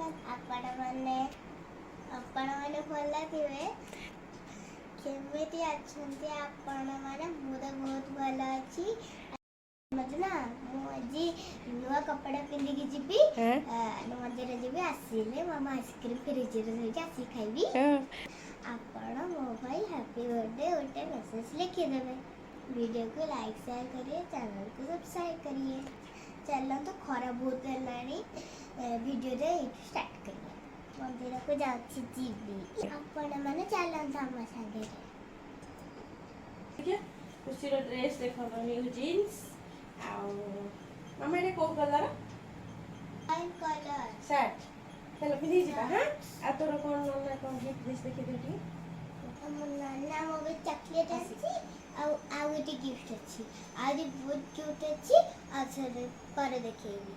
ଆପଣ ମାନେ ଭଲ ଥିବେ। କେମିତି ଅଛନ୍ତି ଆପଣ ମାନେ? ମୁଁ ତ ବହୁତ ଭଲ ଅଛି। ମତେ ନା ମୁଁ ଆଜି ନୂଆ କପଡ଼ା ପିନ୍ଧିକି ଯିବି, ମନ୍ଦିର ଯିବି। ଆସିଲେ ମାମା ଆଇସ୍କ୍ରିମ୍ ଫ୍ରିଜରେ ଥୋଇଛି, ଆସିକି ଖାଇବି। ଆପଣ ମୋ ପାଇଁ ହ୍ୟାପି ବर्थडे ଗୋଟେ मेसेज लिखिदेवे। वीडियो को लाइक शेयर करिए, चैनल को सब्सक्राइब करिए। चलो तो खरा बहुत हेलानी, वीडियो रे स्टार्ट करिए। मंदिर को जाछि जीबी, आपण माने चलंत हम संगे। ठीक है, खुशी रो ड्रेस देखो, न्यू जीन्स। आओ मामा ने को कलर? White colour shirt. चलो पिंधी जिबा। हां, आ तोर कोन ना कोन गिफ्ट दिस देखि देठी। हम नाना मोगे चॉकलेट अछि, आउ एटी गिफ्ट अछि। आज बहुत क्यूट अछि। अच्छा दे पर देखेबी।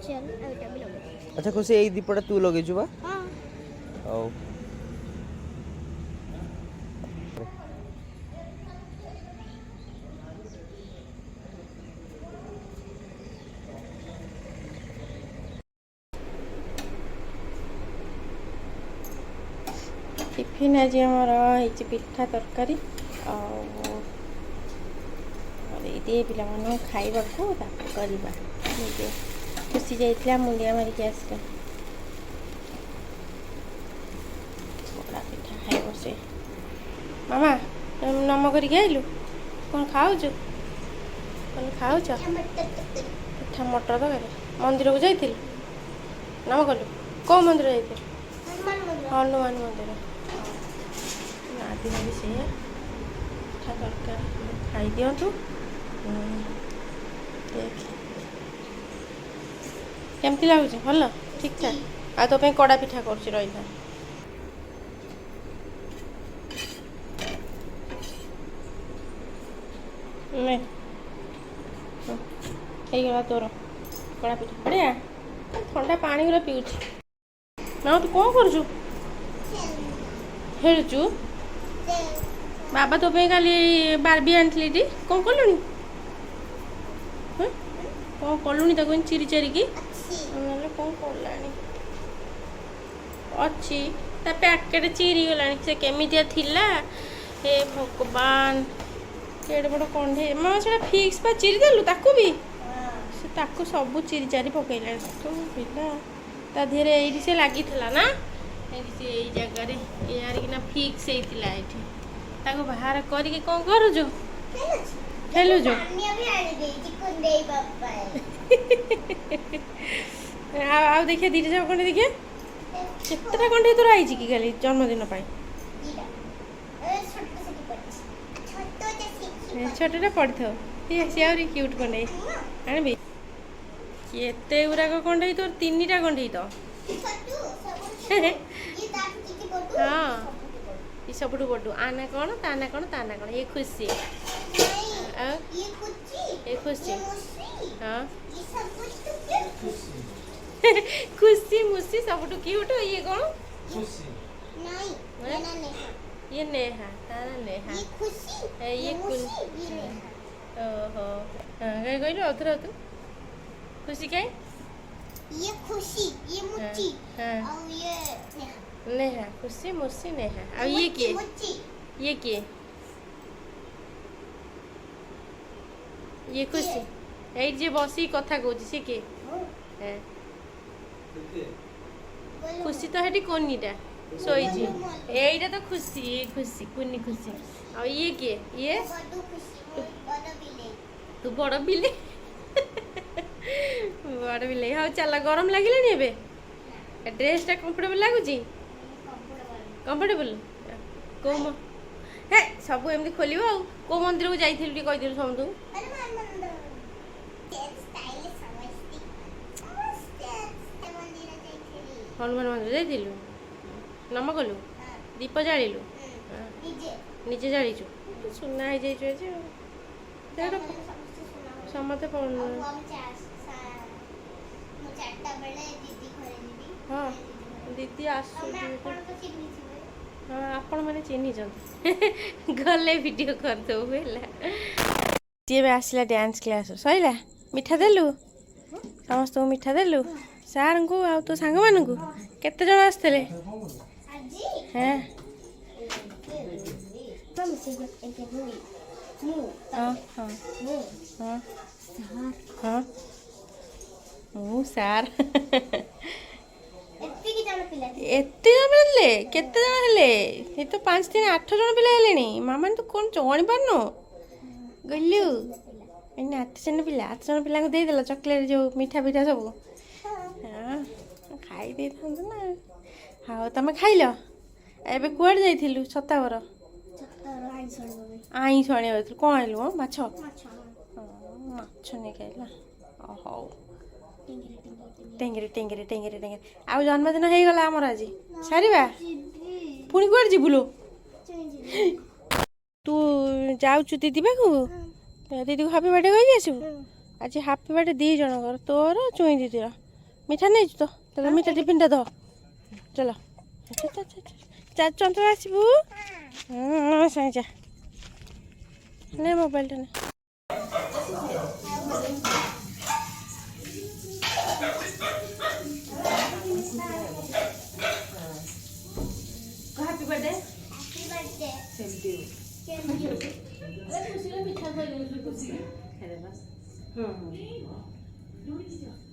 चल एटा भी लगे। अच्छा खुशी एई दीपटा तू लगे जुबा। हां औ टिफिन आज आमर होती पिठा तरकारी ये पिला खाइबा को करवा। खुशी जाइए मुंडिया मारिक आसला, पकड़ा पिठा खाइब से। मामा नम करके आइलु, कौन खाऊच? कौन खाऊच? पिठा मटर तरकारी। मंदिर को जाइल नम कलु? कौ मंदिर जाइल? हनुमान मंदिर। नादिन भी से पिठा तरकारी खाई दिंतु। देख केमती लगुच? भल ठीक ठाक। आ तो कड़ा पिठा कर रही गला तोर कड़ा पिठा बढ़िया। ठंडा पानी गुरा पीऊँ ना। तू कौन करुचु? खेलुचु? बाबा तो पे काली बारबी आनी कौन कलुनी? कौन कलुनी ताको चिरी चारिकी? कौन कलानी अच्छी ता पैकेट चिरी गलानी। से केमितिया थिला हे भगवान, केड़े बड़ कंढे। मामा से फिक्स पा चिरी देलु ताकू भी? से ताकू सब चिरी चारी पकईला तो पिला ता धीरे एठी से लागी थला ना। एठी से एई जगह रे यार कि ना फिक्स हेतिला। एठी ताको बाहर करके कौन करू जो? खेलु जो? पानी अभी आनी दे जी कुंडे बाबा। आ देखिए दीटा जाक कंडे देखिए केतटा कंडे तोर आइची की खाली जन्मदिन पाई? छोटा पड़थ ये सी आउरी क्यूट कंडे आनबी। केते गुराक कंडे तोर? तीनटा कंडे तो। हाँ ये सबुठु बडू। आना कौन ताना कौन ताना कौन? ये खुशी। ये खुशी। हाँ खुशी मुसी सबुठु क्यूट। ये कौन? नहीं ये नेहा। तारा नेहा। ये खुशी, ये कुन। ओहो कहीं कहलु आउथरे आउथरे खुशी कहीं? ये खुशी, ये मुच्ची हाँ और ये नेहा। खुशी मुसी नेहा। और ये किए? ये किए? ये खुशी ए जे बसी कथा कहूँ सी किए? खुशी तो हेटी कोनीटा सोईची। एटा तो खुशी। ये खुशी कुनी खुशी। और ये किए? ये तू बड़ बिले। बड़ बिले। हाँ चल गरम लगे ड्रेस टा कंफर्टेबल लगुच? कंफर्टेबल को हे ସବୁ ଏମିତି ଖୋଲିବ ଆଉ କୋଉ ମନ୍ଦିରକୁ ଯାଇଥିଲୁ ଟିକେ କହିଦେଲୁ ସମସ୍ତଙ୍କୁ अरे मान मंदिर ये स्टाइल समझती समझते मंदिर जाइଥିଲି ହନୁମାନ ମନ୍ଦିର ଯାଇଥିଲୁ ନମ କଲୁ ଦୀପ ଜାଳିଲୁ निजे ନିଜେ ଜାଳିଛୁ ସୁନା ହେଇଯାଇଛୁ ଆଜି ଆଉ ଦେହ ସମସ୍ତେ हम चारटा बेले दीदी घरे जीवी ହଁ ଦିଦି ଆସୁଛନ୍ତି ଆପଣ ତ ଚିହ୍ନିଥିବେ ହଁ ଆପଣମାନେ ଚିହ୍ନିଛନ୍ତି ଗଲେ ଭିଡ଼ିଓ କରିଦେବୁ ହେଲା ସିଏ ଏବେ ଆସିଲା ଡ୍ୟାନ୍ସ କ୍ଲାସ୍ ସରିଲା ମିଠା ଦେଲୁ ସମସ୍ତଙ୍କୁ ମିଠା ଦେଲୁ ସାର୍ଙ୍କୁ ଆଉ ତୋ ସାଙ୍ଗମାନଙ୍କୁ କେତେ ଜଣ ଆସିଥିଲେ ଆଜି ହଁ ମାମି ସେ ଏକେ ହୁଇ ମୁଁ ହଁ ହଁ ମୁଁ ହଁ ସାର୍ ହଁ ମୁଁ ସାର୍ ଏତିକି ଜଣ ପିଲା ଏତେ ଜଣ ପିଲା ଥିଲେ କେତେ ଜଣ ହେଲେ ଏ ତ 5 3 8 ଜଣ ପିଲା ହେଲେଣି ମାମାନେ ତୁ କ'ଣ ଜଣି ପାରୁନୁ ଗଲୁ ଏଇନା 8 ଜଣ ପିଲାଙ୍କୁ ଦେଇଦେଲ ଚକୋଲେଟ୍ ଯେଉଁ ମିଠା ପିଠା ସବୁ ହଁ ଖାଇ ଦେଇଥାନ୍ତୁ ନା ଆଉ ତମେ ଖାଇଲ ଏବେ କୁଆଡ଼େ ଯାଇଥିଲୁ ଛତାବର ଆଇଁଷ ଆଣିବାକୁ ଯାଇଥିଲୁ କ'ଣ ଆଣିଲୁ ମାଛ ମାଛ ନେଇକି ଆଇଲ ହଉ ଟେଙ୍ଗିରି ଆଉ ଜନ୍ମଦିନ ହେଇଗଲା ଆମର ଆଜି ସାରିବା ପୁଣି କୁଆଡ଼େ ଯିବୁଲୋ ତୁ ଯାଉଛୁ ଦିଦି ପାଖକୁ ଦିଦିକୁ ହାପି ବାର୍ଥଡେ କହିକି ଆସିବୁ ଆଜି ହାପି ବାର୍ଥଡେ 2 ଜଣଙ୍କର ତୋର ଚୁଇଁ ଦିଦିର ମିଠା ନେଇଛୁ ତ ତାହେଲେ ମିଠା ଟିଫିନ୍ଟା ଧ ଚାଲ ଚଞ୍ଚଳ ଆସିବୁ ସାଇଁଚା ନେ ମୋବାଇଲଟା ନେ ହାପି ବାର୍ଥଡେ ସେମିତି ମିଠା ଖାଇଦେଲୁ ଖୁସି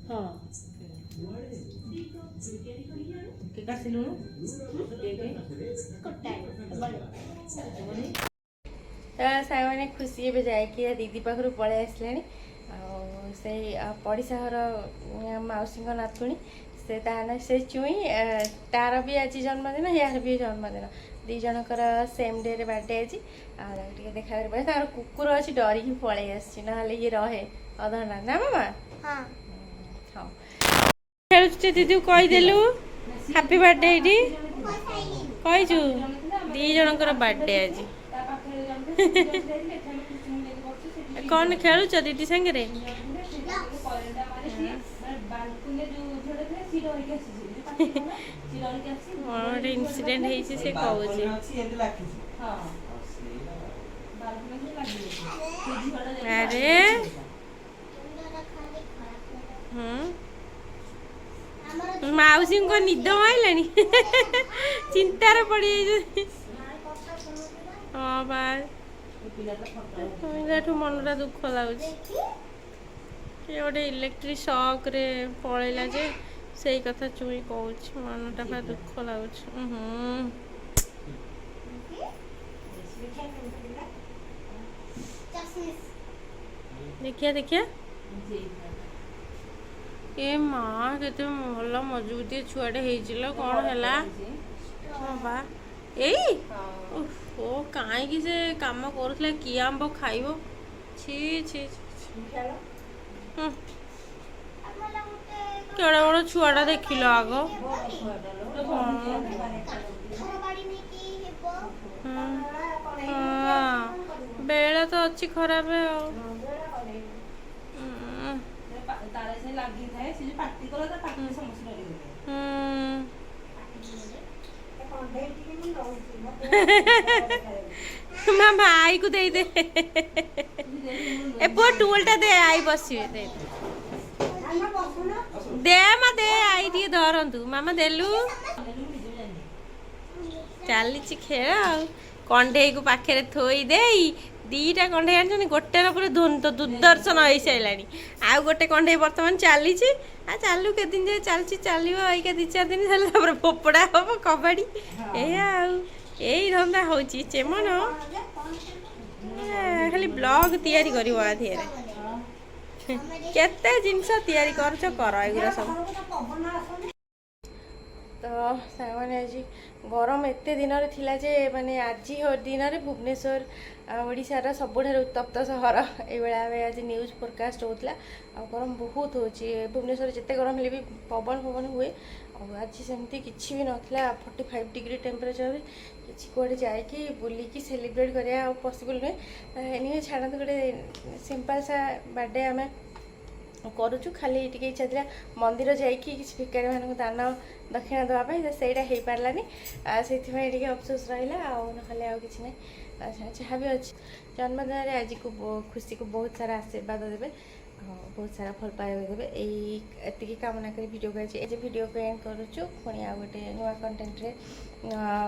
ହଁ କେକ୍ ଆସିଲୁଣୁ ସାଙ୍ଗମାନେ ଖୁସି ଏବେ ଯାଇକି ଦିଦି ପାଖରୁ ପଳେଇ ଆସିଲେଣି ଆଉ ସେଇ ପଡ଼ିଶା ଘର ମାଉସୀଙ୍କ ନାତୁଣୀ ସେ ତା ନା ସେ ଚୁଇଁ ତାର ବି ଆଜି ଜନ୍ମଦିନ ୟାର ବି ଜନ୍ମଦିନ 2 ଜଣଙ୍କର ସେମ୍ ଡେରେ ବାର୍ଥଡେ ଆଜି ଆଉ ତାକୁ ଟିକେ ଦେଖା କରି ପଳେଇ ତାଙ୍କର କୁକୁର ଅଛି ଡରିକି ପଳେଇ ଆସିଛି ନହେଲେ ଇଏ ରହେ ଅଧଘଣ୍ଟା ନା ମାମା ହଁ ହଉ ଖେଳୁଛୁ ଦିଦିକୁ କହିଦେଲୁ ହାପି ବାର୍ଥଡେ ଏଇଠି କହିଛୁ 2 ଜଣଙ୍କର ବାର୍ଥଡେ ଆଜି କ'ଣ ଖେଳୁଛ ଦିଦି ସାଙ୍ଗରେ କ'ଣ ଗୋଟେ ଇନସିଡେଣ୍ଟ ହେଇଛି ସେ କହୁଛି ଆରେ ମାଉସୀଙ୍କ ନିଦ ମାଇଲାଣି ଚିନ୍ତାରେ ପଡ଼ିଯାଇଛନ୍ତି ହଁ ବା ତାଠୁ ମନଟା ଦୁଃଖ ଲାଗୁଛି କିଏ ଗୋଟେ ଇଲେକ୍ଟ୍ରିକ୍ ସକ୍ରେ ପଳେଇଲା ଯେ ସେଇ କଥା ଚୁଇଁ କହୁଛି ମନଟା ବା ଦୁଃଖ ଲାଗୁଛି ଦେଖିଆ ଏ ମା କେତେ ଭଲ ମଜବୁତିଆ ଛୁଆଟେ ହେଇছিল କ'ଣ ହେଲା ହଁ ବା ଏଇ ଓ କାହିଁକି ସେ କାମ କରୁଥିଲା କିଏ ଆମ୍ବ ଖାଇବ ଛି କେଡ଼େ ବଡ଼ ଛୁଆଟା ଦେଖିଲ ଆଗ ବେଳ ତ ଅଛି ଖରାପ ଆଉ ମାମା ଆଈକୁ ଦେଇଦେ ଏ ପୁଅ ଟୁଲଟା ଦେ ଆଈ ବସିବେ ଦେ ମା ଦେ ଆଈ ଟିକେ ଧରନ୍ତୁ ମାମା ଦେଲୁ ଚାଲିଛି ଖେଳ ଆଉ କଣ୍ଢେଇକୁ ପାଖରେ ଥୋଇ ଦେଇ 2ଟା କଣ୍ଢେଇ ଆଣିଛନ୍ତି ଗୋଟେର ପୁରା ଦୁର୍ଦର୍ଶନ ହେଇସାରିଲାଣି ଆଉ ଗୋଟେ କଣ୍ଢେଇ ବର୍ତ୍ତମାନ ଚାଲିଛି ଆଉ ଚାଲୁ କେତେଦିନ ଯାଏ ଚାଲିଛି ଚାଲିବ ଏଇକା 2-4 ଦିନ ହେଲେ ତାପରେ ଫୋପଡ଼ା ହବ କବାଡ଼ି ଏଇଆ ଆଉ ଏଇ ଧନ୍ଦା ହେଉଛି ଚେମନ ଖାଲି ବ୍ଲଗ ତିଆରି କରିବ ଆ ଧିଏରେ କେତେ ଜିନିଷ ତିଆରି କରୁଛ କର ଏଗୁରା ସବୁ तो सामने आज गरम एत दिन जे माने आज दिन में भुवनेश्वर ओडिशार सबुठ उत्तप्त सहर ये आज न्यूज फोरकास्ट होता गरम बहुत हो भुवनेश्वर जिते गरम हेल्ले भी पवन पवन हुए आज सेमती किसी भी नाला 45 डिग्री टेम्परेचर किसी कौटे जाकि बुलिकी सेलिब्रेट करा पॉसिबल नुहे छाड़ा गोटे सिंपल सा बर्थडे आम करुचु खाली टी इच्छा था मंदिर जाकि किसी भिकारी मान दान दक्षिणा देवाई ସେଇଟା ହେଇପାରିଲାନି ସେଥିପାଇଁ ଟିକେ ଅଫସୋସ ରହିଲା ଆଉ ନହେଲେ ଆଉ କିଛି ନାହିଁ ଯାହା ବି ଅଛି ଜନ୍ମଦିନରେ ଆଜିକୁ ଖୁସିକୁ ବହୁତ ସାରା ଆଶୀର୍ବାଦ ଦେବେ ବହୁତ ସାରା ଭଲ ପାଇବା ଦେବେ ଏତିକି କାମନା କରି ଭିଡ଼ିଓକୁ ଆଜି ଏ ଭିଡ଼ିଓକୁ ଏଣ୍ଡ କରୁଛୁ ପୁଣି ଆଉ ଗୋଟେ ନୂଆ କଣ୍ଟେଣ୍ଟରେ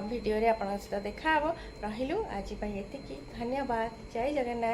ଭିଡ଼ିଓରେ ଆପଣଙ୍କ ସହିତ ଦେଖା ହେବ ରହିଲୁ ଆଜି ପାଇଁ ଏତିକି ଧନ୍ୟବାଦ ଜୟ ଜଗନ୍ନାଥ।